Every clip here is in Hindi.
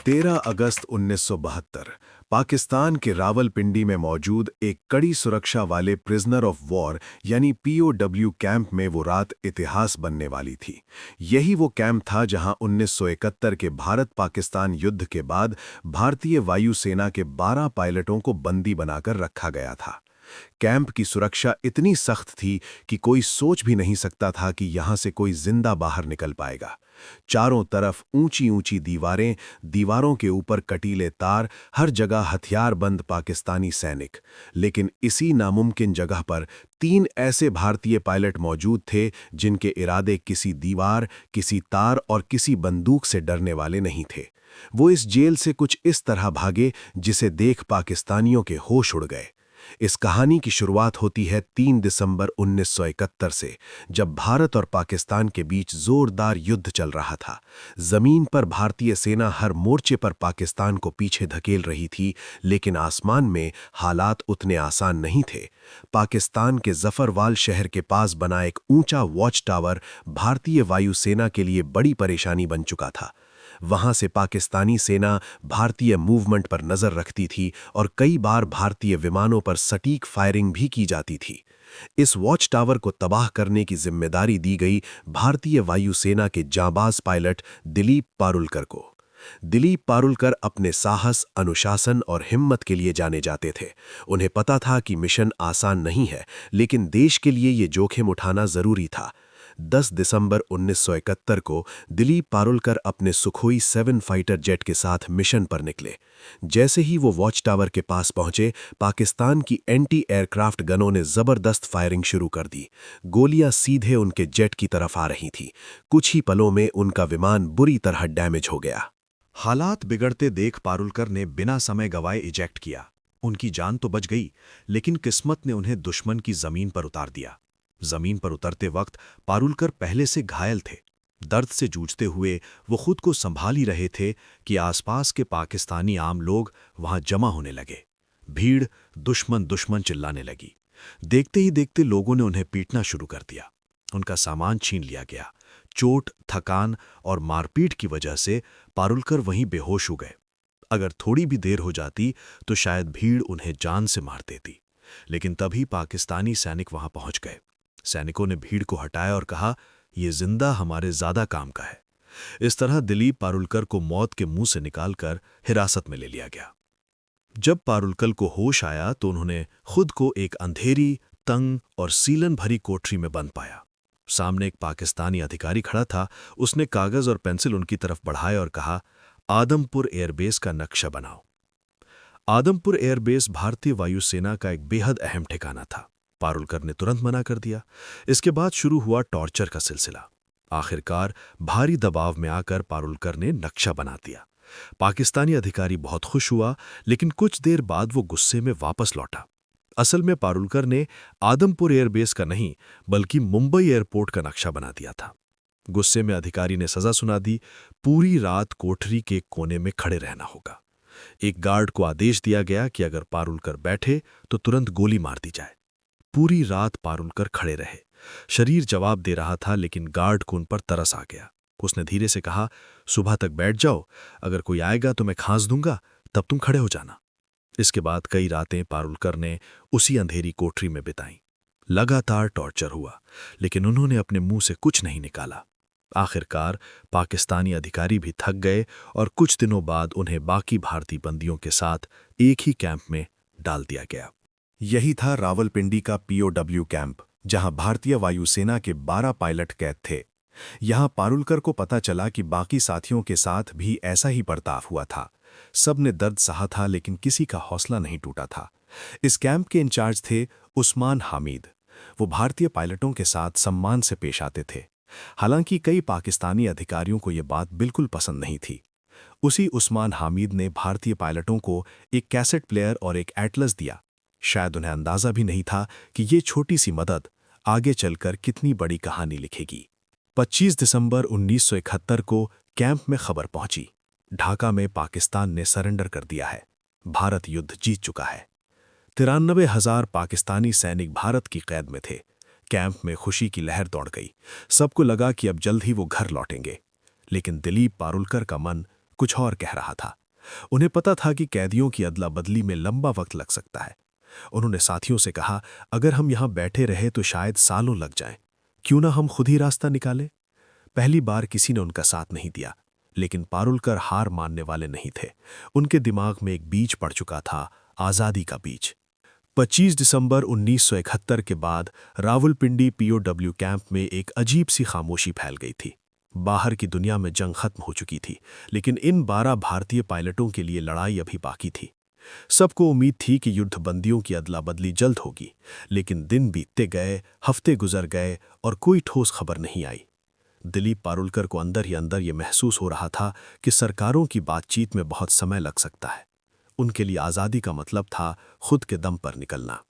13 अगस्त 1972 पाकिस्तान के रावलपिंडी में मौजूद एक कड़ी सुरक्षा वाले प्रिजनर ऑफ वॉर यानी पीओडब्ल्यू कैंप में वो रात इतिहास बनने वाली थी। यही वो कैंप था जहां 1971 के भारत-पाकिस्तान युद्ध के बाद भारतीय वायुसेना के 12 पायलटों को बंदी बनाकर रखा गया था। कैंप की सुरक्षा इतनी सख्त थी कि कोई सोच भी नहीं सकता था कि यहां से कोई जिंदा बाहर निकल पाएगा। चारों तरफ ऊंची ऊंची दीवारें, दीवारों के ऊपर कटीले तार, हर जगह हथियारबंद पाकिस्तानी सैनिक। लेकिन इसी नामुमकिन जगह पर 3 ऐसे भारतीय पायलट मौजूद थे जिनके इरादे किसी दीवार, किसी तार और किसी बंदूक से डरने वाले नहीं थे। वो इस जेल से कुछ इस तरह भागे जिसे देख पाकिस्तानियों के होश उड़ गए। इस कहानी की शुरुआत होती है 3 दिसंबर 1971 से, जब भारत और पाकिस्तान के बीच जोरदार युद्ध चल रहा था। जमीन पर भारतीय सेना हर मोर्चे पर पाकिस्तान को पीछे धकेल रही थी, लेकिन आसमान में हालात उतने आसान नहीं थे। पाकिस्तान के जफरवाल शहर के पास बना एक ऊंचा वॉच टावर भारतीय वायुसेना के लिए बड़ी परेशानी बन चुका था। वहां से पाकिस्तानी सेना भारतीय मूवमेंट पर नजर रखती थी और कई बार भारतीय विमानों पर सटीक फायरिंग भी की जाती थी। इस वॉच टावर को तबाह करने की जिम्मेदारी दी गई भारतीय वायुसेना के जांबाज पायलट दिलीप पारुलकर को। दिलीप पारुलकर अपने साहस, अनुशासन और हिम्मत के लिए जाने जाते थे। उन्हें पता था कि मिशन आसान नहीं है, लेकिन देश के लिए ये जोखिम उठाना जरूरी था। 10 दिसंबर 1971 को दिलीप पारुलकर अपने सुखोई 7 फाइटर जेट के साथ मिशन पर निकले। जैसे ही वो वॉच टावर के पास पहुंचे, पाकिस्तान की एंटी एयरक्राफ्ट गनों ने जबरदस्त फायरिंग शुरू कर दी। गोलियां सीधे उनके जेट की तरफ आ रही थीं। कुछ ही पलों में उनका विमान बुरी तरह डैमेज हो गया। हालात बिगड़ते देख पारुलकर ने बिना समय गवाए इजेक्ट किया। उनकी जान तो बच गई, लेकिन किस्मत ने उन्हें दुश्मन की जमीन पर उतार दिया। जमीन पर उतरते वक्त पारुलकर पहले से घायल थे। दर्द से जूझते हुए वो खुद को संभाल ही रहे थे कि आसपास के पाकिस्तानी आम लोग वहां जमा होने लगे। भीड़ दुश्मन दुश्मन चिल्लाने लगी। देखते ही देखते लोगों ने उन्हें पीटना शुरू कर दिया। उनका सामान छीन लिया गया। चोट, थकान और मारपीट की वजह से पारुलकर वहीं बेहोश हो गए। अगर थोड़ी भी देर हो जाती तो शायद भीड़ उन्हें जान से मार देती। लेकिन तभी पाकिस्तानी सैनिक वहां पहुंच गए। सैनिकों ने भीड़ को हटाया और कहा, यह जिंदा हमारे ज्यादा काम का है। इस तरह दिलीप पारुलकर को मौत के मुंह से निकालकर हिरासत में ले लिया गया। जब पारुलकर को होश आया तो उन्होंने खुद को एक अंधेरी, तंग और सीलन भरी कोठरी में बंद पाया। सामने एक पाकिस्तानी अधिकारी खड़ा था। उसने कागज और पेंसिल उनकी तरफ बढ़ाए और कहा, आदमपुर एयरबेस का नक्शा बनाओ। आदमपुर एयरबेस भारतीय वायुसेना का एक बेहद अहम ठिकाना था। पारुलकर ने तुरंत मना कर दिया। इसके बाद शुरू हुआ टॉर्चर का सिलसिला। आखिरकार भारी दबाव में आकर पारुलकर ने नक्शा बना दिया। पाकिस्तानी अधिकारी बहुत खुश हुआ, लेकिन कुछ देर बाद वो गुस्से में वापस लौटा। असल में पारुलकर ने आदमपुर एयरबेस का नहीं, बल्कि मुंबई एयरपोर्ट का नक्शा बना दिया था। गुस्से में अधिकारी ने सजा सुना दी, पूरी रात कोठरी के कोने में खड़े रहना होगा। एक गार्ड को आदेश दिया गया कि अगर पारुलकर बैठे तो तुरंत गोली मार दी जाए। पूरी रात पारुलकर खड़े रहे। शरीर जवाब दे रहा था, लेकिन गार्ड को उन पर तरस आ गया। उसने धीरे से कहा, सुबह तक बैठ जाओ, अगर कोई आएगा तो मैं खांस दूंगा, तब तुम खड़े हो जाना। इसके बाद कई रातें पारुलकर ने उसी अंधेरी कोठरी में बिताईं। लगातार टॉर्चर हुआ, लेकिन उन्होंने अपने मुंह से कुछ नहीं निकाला। आखिरकार पाकिस्तानी अधिकारी भी थक गए और कुछ दिनों बाद उन्हें बाकी भारतीय बंदियों के साथ एक ही कैंप में डाल दिया गया। यही था रावलपिंडी का पीओडब्ल्यू कैंप, जहां भारतीय वायुसेना के 12 पायलट कैद थे। यहां पारुलकर को पता चला कि बाकी साथियों के साथ भी ऐसा ही बर्ताव हुआ था। सब ने दर्द सहा था, लेकिन किसी का हौसला नहीं टूटा था। इस कैंप के इंचार्ज थे उस्मान हामिद। वो भारतीय पायलटों के साथ सम्मान से पेश आते थे। हालांकि कई पाकिस्तानी अधिकारियों को यह बात बिल्कुल पसंद नहीं थी। उसी उस्मान हामिद ने भारतीय पायलटों को एक कैसेट प्लेयर और एक एटलस दिया। शायद उन्हें अंदाजा भी नहीं था कि ये छोटी सी मदद आगे चलकर कितनी बड़ी कहानी लिखेगी। 25 दिसंबर 1971 को कैंप में खबर पहुंची, ढाका में पाकिस्तान ने सरेंडर कर दिया है। भारत युद्ध जीत चुका है। 93,000 पाकिस्तानी सैनिक भारत की कैद में थे। कैंप में खुशी की लहर दौड़ गई। सबको लगा कि अब जल्द ही वो घर लौटेंगे। लेकिन दिलीप पारुलकर का मन कुछ और कह रहा था। उन्हें पता था कि कैदियों की अदला बदली में लंबा वक्त लग सकता है। उन्होंने साथियों से कहा, अगर हम यहां बैठे रहे तो शायद सालों लग जाएं। क्यों ना हम खुद ही रास्ता निकालें? पहली बार किसी ने उनका साथ नहीं दिया, लेकिन पारुलकर हार मानने वाले नहीं थे। उनके दिमाग में एक बीज पड़ चुका था, आज़ादी का बीज। 25 दिसंबर 1971 के बाद रावलपिंडी पीओडब्ल्यू कैंप में एक अजीब सी खामोशी फैल गई थी। बाहर की दुनिया में जंग खत्म हो चुकी थी, लेकिन इन 12 भारतीय पायलटों के लिए लड़ाई अभी बाकी थी। सबको उम्मीद थी कि युद्धबंदियों की अदला बदली जल्द होगी, लेकिन दिन बीतते गए, हफ्ते गुजर गए और कोई ठोस खबर नहीं आई। दिलीप पारुलकर को अंदर ही अंदर ये महसूस हो रहा था कि सरकारों की बातचीत में बहुत समय लग सकता है। उनके लिए आज़ादी का मतलब था खुद के दम पर निकलना।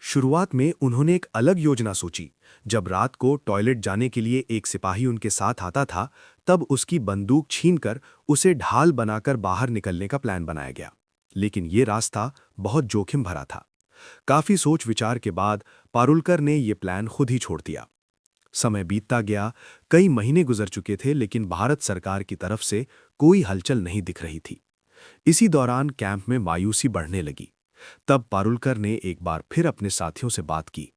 शुरुआत में उन्होंने एक अलग योजना सोची। जब रात को टॉयलेट जाने के लिए एक सिपाही उनके साथ आता था, तब उसकी बंदूक छीनकर उसे ढाल बनाकर बाहर निकलने का प्लान बनाया गया। लेकिन ये रास्ता बहुत जोखिम भरा था। काफी सोच विचार के बाद पारुलकर ने ये प्लान खुद ही छोड़ दिया। समय बीतता गया, कई महीने गुजर चुके थे, लेकिन भारत सरकार की तरफ से कोई हलचल नहीं दिख रही थी। इसी दौरान कैंप में मायूसी बढ़ने लगी। तब पारुलकर ने एक बार फिर अपने साथियों से बात की।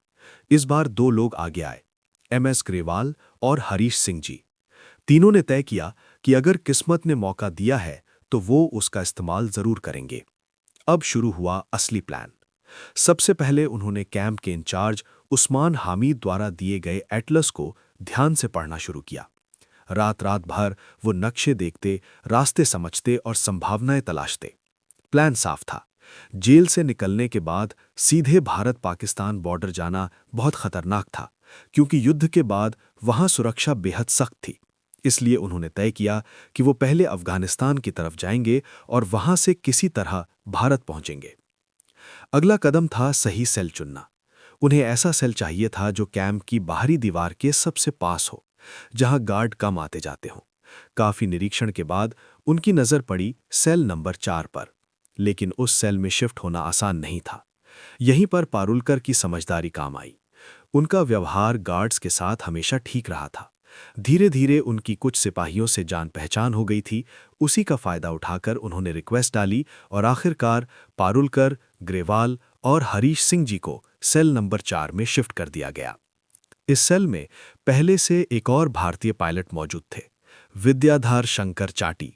इस बार 2 लोग आगे आए, MS ग्रेवाल और हरीश सिंह जी। तीनों ने तय किया कि अगर किस्मत ने मौका दिया है तो वो उसका इस्तेमाल जरूर करेंगे। अब शुरू हुआ असली प्लान। सबसे पहले उन्होंने कैंप के इंचार्ज उस्मान हामिद द्वारा दिए गए एटलस को ध्यान से पढ़ना शुरू किया। रात रात भर वो नक्शे देखते, रास्ते समझते और संभावनाएं तलाशते। प्लान साफ था। जेल से निकलने के बाद सीधे भारत-पाकिस्तान बॉर्डर जाना बहुत खतरनाक था, क्योंकि युद्ध के बाद वहां सुरक्षा बेहद सख्त थी। इसलिए उन्होंने तय किया कि वो पहले अफगानिस्तान की तरफ जाएंगे और वहां से किसी तरह भारत पहुंचेंगे। अगला कदम था सही सेल चुनना। उन्हें ऐसा सेल चाहिए था जो कैंप की बाहरी दीवार के सबसे पास हो, जहां गार्ड कम आते जाते हों। काफी निरीक्षण के बाद उनकी नजर पड़ी सेल नंबर 4 पर, लेकिन उस सेल में शिफ्ट होना आसान नहीं था। यहीं पर पारुलकर की समझदारी काम आई। उनका व्यवहार गार्ड्स के साथ हमेशा ठीक रहा था। धीरे धीरे उनकी कुछ सिपाहियों से जान पहचान हो गई थी। उसी का फायदा उठाकर उन्होंने रिक्वेस्ट डाली और आखिरकार पारुलकर, ग्रेवाल और हरीश सिंह जी को सेल नंबर 4 में शिफ्ट कर दिया गया। इस सेल में पहले से एक और भारतीय पायलट मौजूद थे, विद्याधर शंकर चाटी।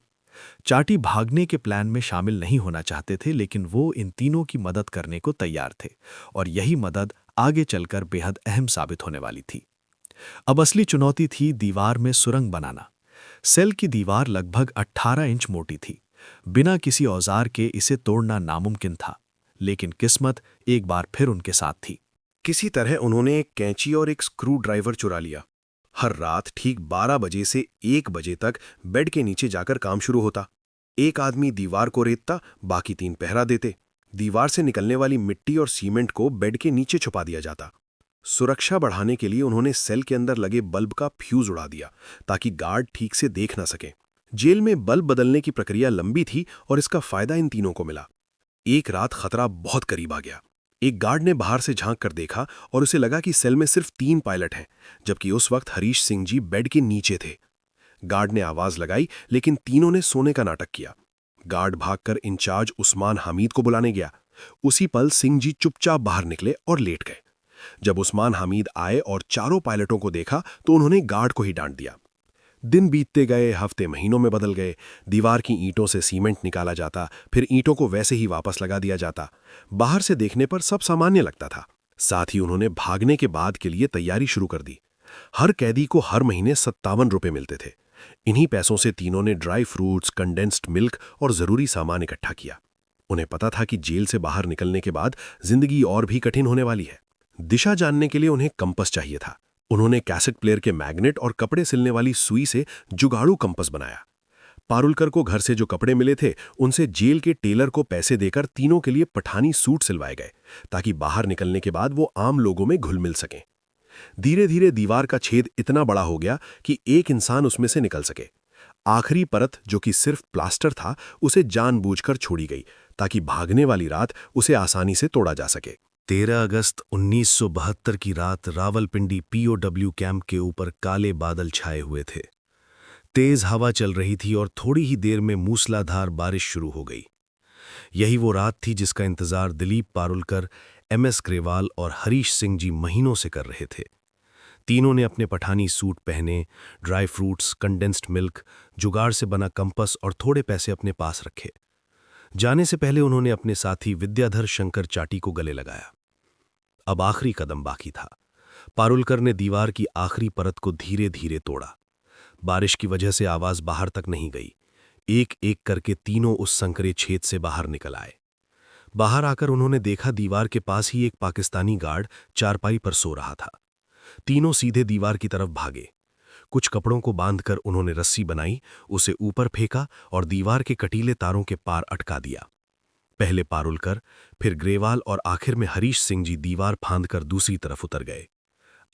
चाटी भागने के प्लान में शामिल नहीं होना चाहते थे, लेकिन वो इन तीनों की मदद करने को तैयार थे, और यही मदद आगे चलकर बेहद अहम साबित होने वाली थी। अब असली चुनौती थी दीवार में सुरंग बनाना। सेल की दीवार लगभग 18 इंच मोटी थी। बिना किसी औजार के इसे तोड़ना नामुमकिन था, लेकिन किस्मत एक बार फिर उनके साथ थी। किसी तरह उन्होंने एक कैंची और एक स्क्रू ड्राइवर चुरा लिया। हर रात ठीक 12 बजे से 1 बजे तक बेड के नीचे जाकर काम शुरू होता। एक आदमी दीवार को रेतता, बाकी 3 पहरा देते। दीवार से निकलने वाली मिट्टी और सीमेंट को बेड के नीचे छुपा दिया जाता। सुरक्षा बढ़ाने के लिए उन्होंने सेल के अंदर लगे बल्ब का फ्यूज उड़ा दिया, ताकि गार्ड ठीक से देख ना सके। जेल में बल्ब बदलने की प्रक्रिया लंबी थी और इसका फायदा इन तीनों को मिला। एक रात खतरा बहुत करीब आ गया। एक गार्ड ने बाहर से झांक कर देखा और उसे लगा कि सेल में सिर्फ 3 पायलट हैं, जबकि उस वक्त हरीश सिंह जी बेड के नीचे थे। गार्ड ने आवाज लगाई, लेकिन तीनों ने सोने का नाटक किया। गार्ड भागकर इंचार्ज उस्मान हामिद को बुलाने गया। उसी पल सिंह जी चुपचाप बाहर निकले और लेट गए। जब उस्मान हामिद आए और चारों पायलटों को देखा तो उन्होंने गार्ड को ही डांट दिया। दिन बीतते गए, हफ्ते महीनों में बदल गए। दीवार की ईंटों से सीमेंट निकाला जाता, फिर ईंटों को वैसे ही वापस लगा दिया जाता। बाहर से देखने पर सब सामान्य लगता था। साथ ही उन्होंने भागने के बाद के लिए तैयारी शुरू कर दी। हर कैदी को हर महीने 57 रुपए मिलते थे। इन्हीं पैसों से तीनों ने ड्राई फ्रूट्स, कंडेंस्ड मिल्क और जरूरी सामान इकट्ठा किया। उन्हें पता था कि जेल से बाहर निकलने के बाद जिंदगी और भी कठिन होने वाली है। दिशा जानने के लिए उन्हें कंपस चाहिए था। उन्होंने कैसेट प्लेयर के मैग्नेट और कपड़े सिलने वाली सुई से जुगाड़ू कंपस बनाया। पारुलकर को घर से जो कपड़े मिले थे, उनसे जेल के टेलर को पैसे देकर तीनों के लिए पठानी सूट सिलवाए गए, ताकि बाहर निकलने के बाद वो आम लोगों में घुल मिल सकें। धीरे धीरे दीवार का छेद इतना बड़ा हो गया कि एक इंसान उसमें से निकल सके। आखिरी परत, जो कि सिर्फ प्लास्टर था, उसे जानबूझकर छोड़ी गई, ताकि भागने वाली रात उसे आसानी से तोड़ा जा सके। 13 अगस्त 1972 की रात रावलपिंडी पीओडब्ल्यू कैंप के ऊपर काले बादल छाए हुए थे। तेज हवा चल रही थी और थोड़ी ही देर में मूसलाधार बारिश शुरू हो गई। यही वो रात थी जिसका इंतजार दिलीप पारुलकर, MS ग्रेवाल और हरीश सिंह जी महीनों से कर रहे थे। तीनों ने अपने पठानी सूट पहने, ड्राई फ्रूट्स, कंडेंस्ड मिल्क, जुगाड़ से बना कंपस और थोड़े पैसे अपने पास रखे। जाने से पहले उन्होंने अपने साथी विद्याधर शंकर चाटी को गले लगाया। अब आखिरी कदम बाकी था। पारुलकर ने दीवार की आखिरी परत को धीरे धीरे तोड़ा। बारिश की वजह से आवाज बाहर तक नहीं गई। एक एक करके तीनों उस संकरे छेद से बाहर निकल आए। बाहर आकर उन्होंने देखा दीवार के पास ही एक पाकिस्तानी गार्ड चारपाई पर सो रहा था। तीनों सीधे दीवार की तरफ भागे। कुछ कपड़ों को बांधकर उन्होंने रस्सी बनाई, उसे ऊपर फेंका और दीवार के कटीले तारों के पार अटका दिया। पहले पारुलकर, फिर ग्रेवाल और आखिर में हरीश सिंह जी दीवार फांदकर दूसरी तरफ उतर गए।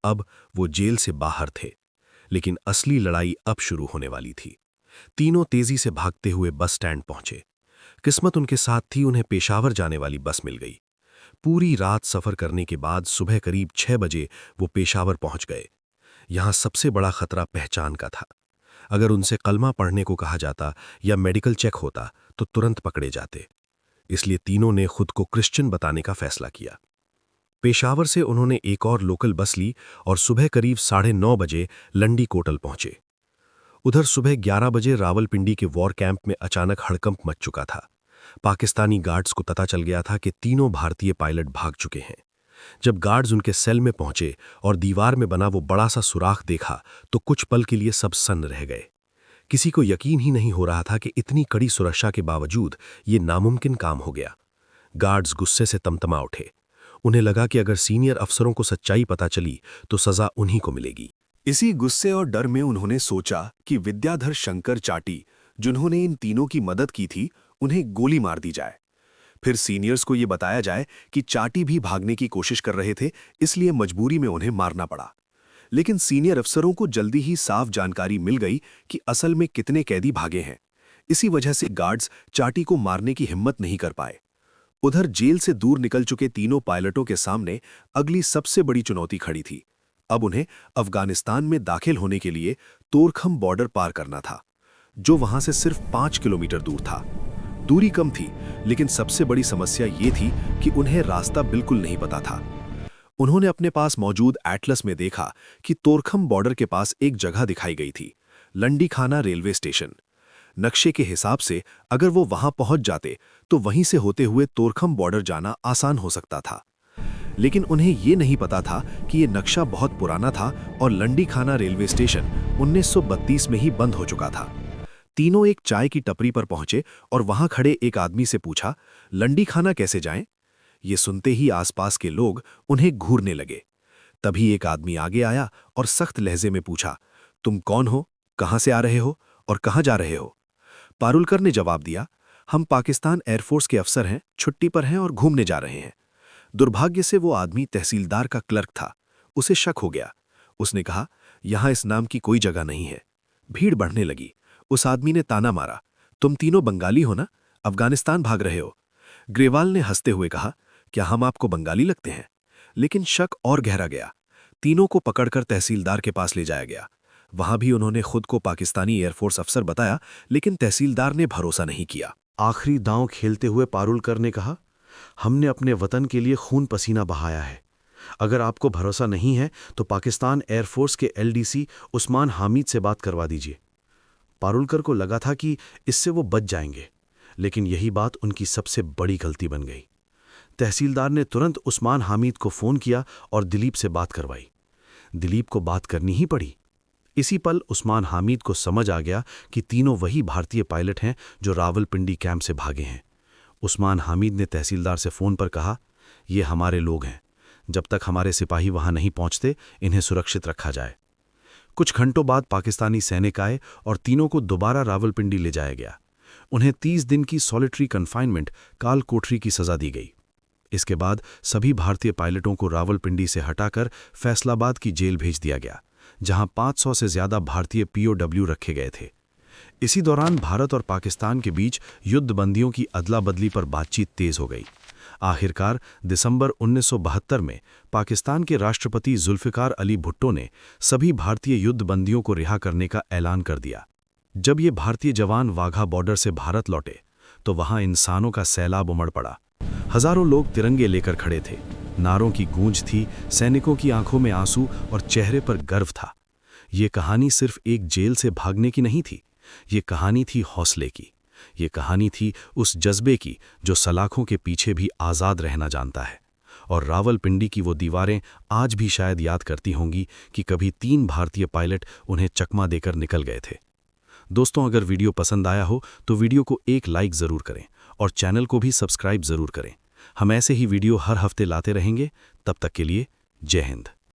अब वो जेल से बाहर थे, लेकिन असली लड़ाई अब शुरू होने वाली थी। तीनों तेजी से भागते हुए बस स्टैंड पहुंचे। किस्मत उनके साथ थी, उन्हें पेशावर जाने वाली बस मिल गई। पूरी रात सफर करने के बाद सुबह करीब 6 बजे वो पेशावर पहुंच गए। यहां सबसे बड़ा खतरा पहचान का था। अगर उनसे कलमा पढ़ने को कहा जाता या मेडिकल चेक होता तो तुरंत पकड़े जाते। इसलिए तीनों ने खुद को क्रिश्चियन बताने का फैसला किया। पेशावर से उन्होंने एक और लोकल बस ली और सुबह करीब 9:30 बजे लंडी कोटल पहुंचे। उधर सुबह 11 बजे रावलपिंडी के वॉर कैंप में अचानक हड़कंप मच चुका था। पाकिस्तानी गार्ड्स को पता चल गया था कि तीनों भारतीय पायलट भाग चुके हैं। जब गार्ड्स उनके सेल में पहुंचे और दीवार में बना वो बड़ा सा सुराख देखा तो कुछ पल के लिए सब सन्न रह गए। किसी को यकीन ही नहीं हो रहा था कि इतनी कड़ी सुरक्षा के बावजूद ये नामुमकिन काम हो गया। गार्ड्स गुस्से से तमतमा उठे। उन्हें लगा कि अगर सीनियर अफसरों को सच्चाई पता चली तो सजा उन्हीं को मिलेगी। इसी गुस्से और डर में उन्होंने सोचा कि विद्याधर शंकर चाटी, जिन्होंने इन तीनों की मदद की थी, उन्हें गोली मार दी जाए। फिर सीनियर्स को ये बताया जाए कि चाटी भी भागने की कोशिश कर रहे थे, इसलिए मजबूरी में उन्हें मारना पड़ा। लेकिन सीनियर अफसरों को जल्दी ही साफ जानकारी मिल गई कि असल में कितने कैदी भागे हैं। इसी वजह से गार्ड्स चाटी को मारने की हिम्मत नहीं कर पाए। उधर जेल से दूर निकल चुके तीनों पायलटों के सामने अगली सबसे बड़ी चुनौती खड़ी थी। अब उन्हें अफगानिस्तान में दाखिल होने के लिए तोरखम बॉर्डर पार करना था, जो वहां से सिर्फ 5 किलोमीटर दूर था। दूरी कम थी, लेकिन सबसे बड़ी समस्या ये थी कि उन्हें रास्ता बिल्कुल नहीं पता था। उन्होंने अपने पास मौजूद एटलस में देखा कि तोरखम बॉर्डर के पास एक जगह दिखाई गई थी, लंडी खाना रेलवे स्टेशन। नक्शे के हिसाब से अगर वो वहां पहुंच जाते तो वहीं से होते हुए तोरखम बॉर्डर जाना आसान हो सकता था। लेकिन उन्हें ये नहीं पता था कि ये नक्शा बहुत पुराना था और लंडी खाना रेलवे स्टेशन 1932 में ही बंद हो चुका था। तीनों एक चाय की टपरी पर पहुंचे और वहां खड़े एक आदमी से पूछा, लंडी खाना कैसे जाएं? ये सुनते ही आसपास के लोग उन्हें घूरने लगे। तभी एक आदमी आगे आया और सख्त लहजे में पूछा, तुम कौन हो, कहां से आ रहे हो और कहां जा रहे हो? पारुलकर ने जवाब दिया, हम पाकिस्तान एयरफोर्स के अफसर हैं, छुट्टी पर हैं और घूमने जा रहे हैं। दुर्भाग्य से वो आदमी तहसीलदार का क्लर्क था। उसे शक हो गया। उसने कहा, यहां इस नाम की कोई जगह नहीं है। भीड़ बढ़ने लगी। उस आदमी ने ताना मारा, तुम तीनों बंगाली हो ना, अफगानिस्तान भाग रहे हो? ग्रेवाल ने हंसते हुए कहा, क्या हम आपको बंगाली लगते हैं? लेकिन शक और गहरा गया। तीनों को पकड़कर तहसीलदार के पास ले जाया गया। वहां भी उन्होंने खुद को पाकिस्तानी एयरफोर्स अफसर बताया, लेकिन तहसीलदार ने भरोसा नहीं किया। आखिरी दांव खेलते हुए पारुलकर ने कहा, हमने अपने वतन के लिए खून पसीना बहाया है। अगर आपको भरोसा नहीं है तो पाकिस्तान एयरफोर्स के LDC उस्मान हामिद से बात करवा दीजिए। पारुलकर को लगा था कि इससे वो बच जाएंगे, लेकिन यही बात उनकी सबसे बड़ी गलती बन गई। तहसीलदार ने तुरंत उस्मान हामिद को फोन किया और दिलीप से बात करवाई। दिलीप को बात करनी ही पड़ी। इसी पल उस्मान हामिद को समझ आ गया कि तीनों वही भारतीय पायलट हैं जो रावलपिंडी कैंप से भागे हैं। उस्मान हामिद ने तहसीलदार से फ़ोन पर कहा, ये हमारे लोग हैं, जब तक हमारे सिपाही वहां नहीं पहुंचते इन्हें सुरक्षित रखा जाए। कुछ घंटों बाद पाकिस्तानी सैनिक आए और तीनों को दोबारा रावलपिंडी ले जाया गया। उन्हें 30 दिन की सॉलिटरी कन्फाइनमेंट काल कोठरी की सजा दी गई। इसके बाद सभी भारतीय पायलटों को रावलपिंडी से हटाकर फैसलाबाद की जेल भेज दिया गया, जहां 500 से ज्यादा भारतीय POW रखे गए थे। इसी दौरान भारत और पाकिस्तान के बीच युद्धबंदियों की अदला बदली पर बातचीत तेज हो गई। आखिरकार दिसंबर 1972 में पाकिस्तान के राष्ट्रपति जुल्फ़िकार अली भुट्टो ने सभी भारतीय युद्धबंदियों को रिहा करने का ऐलान कर दिया। जब ये भारतीय जवान वाघा बॉर्डर से भारत लौटे तो वहां इंसानों का सैलाब उमड़ पड़ा। हजारों लोग तिरंगे लेकर खड़े थे, नारों की गूंज थी, सैनिकों की आंखों में आंसू और चेहरे पर गर्व था। ये कहानी सिर्फ एक जेल से भागने की नहीं थी, ये कहानी थी हौसले की। ये कहानी थी उस जज्बे की जो सलाखों के पीछे भी आज़ाद रहना जानता है। और रावलपिंडी की वो दीवारें आज भी शायद याद करती होंगी कि कभी 3 भारतीय पायलट उन्हें चकमा देकर निकल गए थे। दोस्तों, अगर वीडियो पसंद आया हो तो वीडियो को एक लाइक ज़रूर करें और चैनल को भी सब्सक्राइब ज़रूर करें। हम ऐसे ही वीडियो हर हफ्ते लाते रहेंगे। तब तक के लिए जय हिंद।